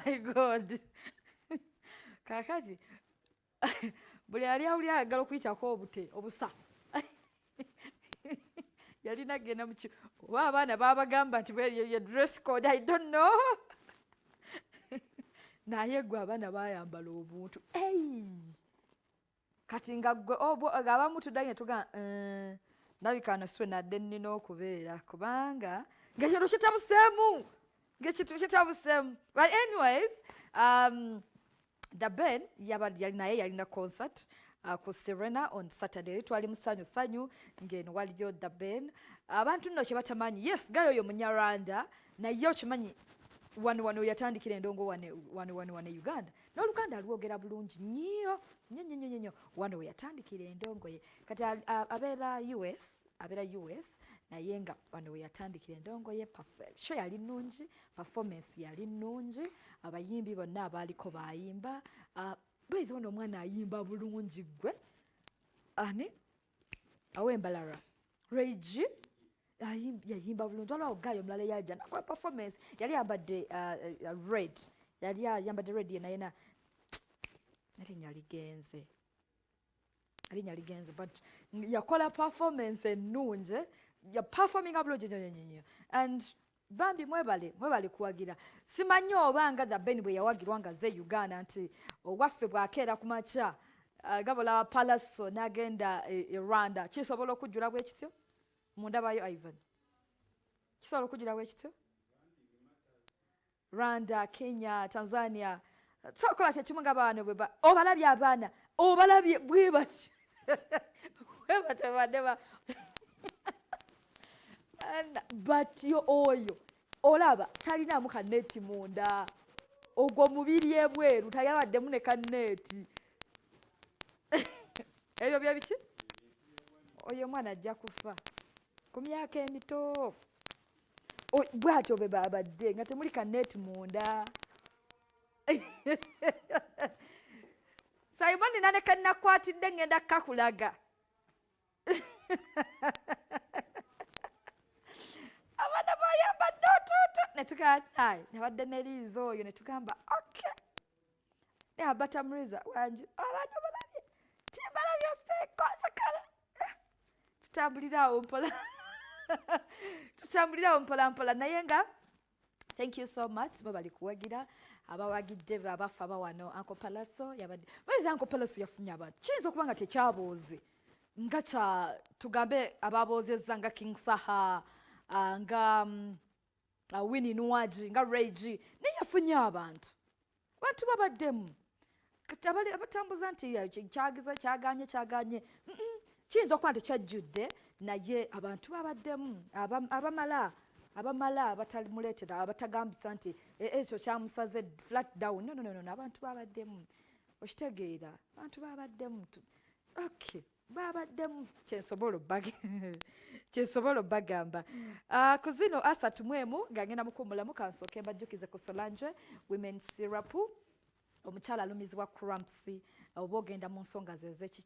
my God. Kakati. Buli yali awulira ayagala okuyitako obusa. Yali nagenda mu oba abaana babagamba nti ye dress code, I don't know. Naye gwe abaana bayambala obuntu. Kati nga gwe abamu tuddayo ne tugamba ndabika wano siwe nadde nnina okubeera kubanga ng'ekintu kitabuseemu. But anyways, the Ben yalina concert ku Serena on Saturday. Twali musanyu ngeno waliyo the Ben. Abantu nno kye batamanyi, yes gayo oyo munyarwanda naye okimanyi wano yatandikira endongo wane Uganda. N'Oluganda alwogera bulungi nnyo wano yatandikira endongo ye. Kati abeera US naye nga wano yatandikira endongo ye. Show yali nnungi, performance yali nnungi, abayimbi bonna abaaliko bayimba. Bwaiza ono omwana ayimba bulungi gwe. Ani? Awembalara. Reigi. Yayimba bulungi. Olwawo gayo omulala yajja nakola performance. Yali yambadde red. Yali yambadde red yena. Erinnya ligenze. But yakola performance ennungi. Ya performing bulungi nnyo. And bambi mwebale kuwagira. Simanyi obanga the Ben bwe yawagirwa nga ze Uganda nti owaffe bwakeera ku makya gabola Palaso n'agenda Rwanda. Kisobola okujjula bwe kityo? Mundabayo Ivan. Kisobola okujjula bwe kityo? Rwanda, Kenya, Tanzania. Sokola kyekimu nga baana bwe obalabye abaana. Obalabye bwe batyo. But oyo olaba talinamu kaneti munda ogwo mubiri ebweru tayabaddemu ne kaneti. Ebyo bye biki? Oyo mwana ajja kufa ku myaka emito. Bwatyo be babadde nga temuli kaneti munda. Simoni nane kannakwatidde ngenda kakulaga. Abaana bayambadde otuutu ne tugamba nabadde neliizo oyo ne tugamba okay. Ne batamuriza wangi abaana balabye timbalabye sekosakala. Tutambulirawo mpola naye nga thank you so much bali kuwagira abawagidde abafa bawano Uncle Palaso yabadde. Weza Uncle Palaso yafunye abantu kiyinza okuba nga tekyabooze nga kya tugambe ababoozezza nga King Saha nga Winnie Nwaji nga Reigi naye yafunye abantu babaddemu abatambuza nti kyaganye kiyinza okuba nti kyajjudde naye abantu babaddemu abamala abatamuleetera abatagambisa nti ekyo kyamusaze flat down. No, abantu babaddemu okitegeera abantu babaddemu. Okay, babaddemu kyensobola bagamba. Ku zino asatu mwemu ng'agenda mukuumulamu kansooke mbajjukize ku Solange women syrup. Omukyala alumizibwa cramps oba ogenda mu nsonga ze